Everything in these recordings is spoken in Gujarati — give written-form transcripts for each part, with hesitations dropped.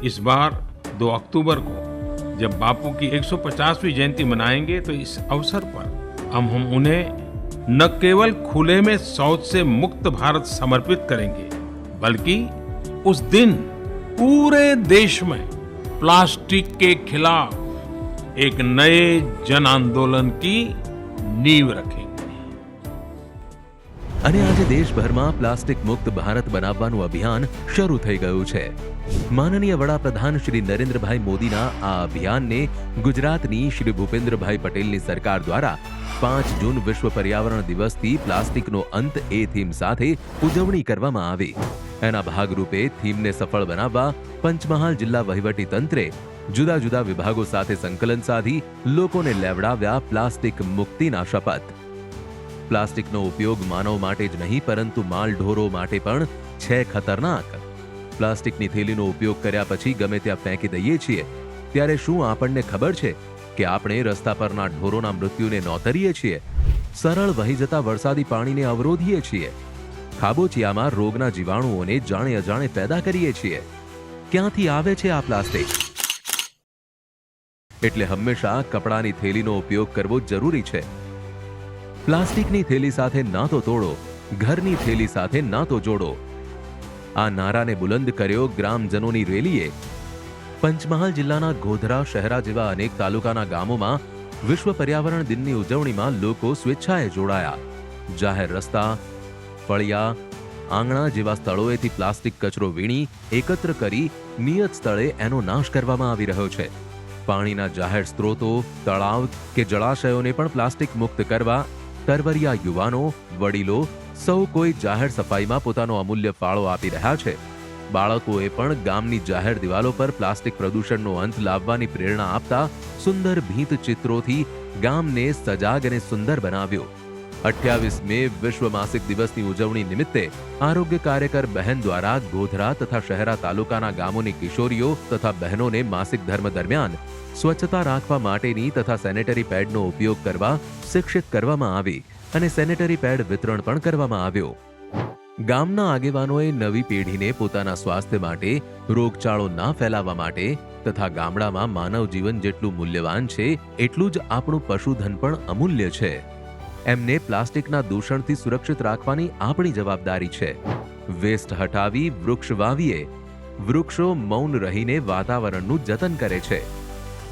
इस बार 2 अक्टूबर को जब बापू की 150वीं जयंती मनाएंगे तो इस अवसर पर हम उन्हें न केवल खुले में शौच से मुक्त भारत समर्पित करेंगे, बल्कि उस दिन पूरे देश में प्लास्टिक के खिलाफ एक नए जन आंदोलन की नींव रखेंगे। અને આજે દેશભરમાં પ્લાસ્ટિક મુક્ત ભારત બનાવવાનું અભિયાન શરૂ થઈ ગયું છે। માનનીય વડાપ્રધાન શ્રી નરેન્દ્રભાઈ મોદીના આ અભિયાનને ગુજરાતની શ્રી ભૂપેન્દ્રભાઈ પટેલની સરકાર દ્વારા 5 જૂન વિશ્વ પર્યાવરણ દિવસથી પ્લાસ્ટિકનો અંત એ થીમ સાથે ઉજવણી કરવામાં આવી। એના ભાગરૂપે થીમને સફળ બનાવવા પંચમહાલ જિલ્લા વહીવટી તંત્રે જુદા જુદા વિભાગો સાથે સંકલન સાધી લોકોને લેવડાવ્યા પ્લાસ્ટિક મુક્તિના શપથ। પ્લાસ્ટિકનો ઉપયોગ માનવ માટે જ નહીં પરંતુ માલ ઢોરો માટે પણ છે ખતરનાક। પ્લાસ્ટિકની થેલીનો ઉપયોગ કર્યા પછી ગમે ત્યાં ફેંકી દઈએ છીએ, ત્યારે શું આપણને ખબર છે કે આપણે રસ્તા પરના ઢોરોના મૃત્યુને નોતરીએ છીએ, સરળ વહી જતા વરસાદી પાણીને અવરોધીએ છીએ, ખાબોચિયામાં રોગના જીવાણુઓને જાણે અજાણે પેદા કરીએ છીએ। ક્યાંથી આવે છે આ પ્લાસ્ટિક? એટલે હંમેશા કપડાની થેલીનો ઉપયોગ કરવો જરૂરી છે। પ્લાસ્ટિકની થેલી સાથે ના તો તોડો, ઘરની થેલી સાથે ના તો જોડો। આ નારાને બુલંદ કર્યો ગ્રામજનોની રેલીએ। પંચમહાલ જિલ્લાના ગોધરા, શહેરા જેવા અનેક તાલુકાના ગામોમાં વિશ્વ પર્યાવરણ દિનની ઉજવણીમાં લોકો સ્વેચ્છાએ જોડાયા। જાહેર રસ્તા, ફળિયા, આંગણા જેવા સ્થળોએથી પ્લાસ્ટિક કચરો વીણી એકત્ર કરી નિયત સ્થળે એનો નાશ કરવામાં આવી રહ્યો છે। પાણીના જાહેર સ્ત્રોતો, તળાવ કે જળાશયોને પણ પ્લાસ્ટિક મુક્ત કરવા તરવરિયા યુવાનો, વડીલો સૌ કોઈ જાહેર સફાઈમાં પોતાનો અમૂલ્ય ફાળો આપી રહ્યા છે। બાળકોએ પણ ગામની જાહેર દિવાલો પર પ્લાસ્ટિક પ્રદૂષણનો અંત લાવવાની પ્રેરણા આપતા સુંદર ભીંત ચિત્રોથી ગામને સજાગ અને સુંદર બનાવ્યો। 28 મે વિશ્વ માસિક દિવસની ઉજવણી નિમિત્તે આરોગ્ય કાર્યકર બહેન દ્વારા ગોધરા તથા શહેરા તાલુકાના ગામોની કિશોરીઓ તથા બહેનોને માસિક ધર્મ દરમિયાન સ્વચ્છતા રાખવા માટેની તથા સેનેટરી પેડનો ઉપયોગ કરવા શિક્ષિત કરવામાં આવી અને સેનેટરી પેડ વિતરણ પણ કરવામાં આવ્યો। ગામના આગેવાનોએ નવી પેઢીને પોતાના સ્વાસ્થ્ય માટે, રોગચાળો ના ફેલાવા માટે તથા ગામડામાં માનવ જીવન જેટલું મૂલ્યવાન છે એટલું જ આપણું પશુધન પણ અમૂલ્ય છે। એમને પ્લાસ્ટિકના દૂષણથી સુરક્ષિત રાખવાની આપણી જવાબદારી છે। વેસ્ટ હટાવી વૃક્ષ વાવીએ। વૃક્ષો મૌન રહીને વાતાવરણનું જતન કરે છે।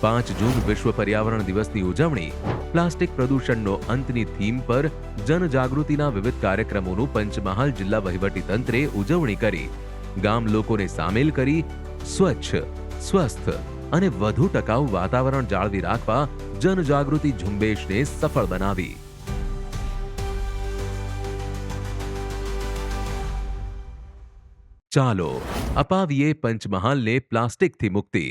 5 જૂન વિશ્વ પર્યાવરણ દિવસની ઉજવણી પ્લાસ્ટિક પ્રદૂષણનો અંતની થીમ પર જનજાગૃતિના વિવિધ કાર્યક્રમોનું પંચમહાલ જિલ્લા વહીવટી તંત્રે ઉજવણી કરી ગામ લોકોને સામેલ કરી સ્વચ્છ, સ્વસ્થ અને વધુ ટકાઉ વાતાવરણ જાળવી રાખવા જનજાગૃતિ ઝુંબેશને સફળ બનાવી। ચાલો અપાવીએ પંચમહાલને પ્લાસ્ટિકથી મુક્તિ।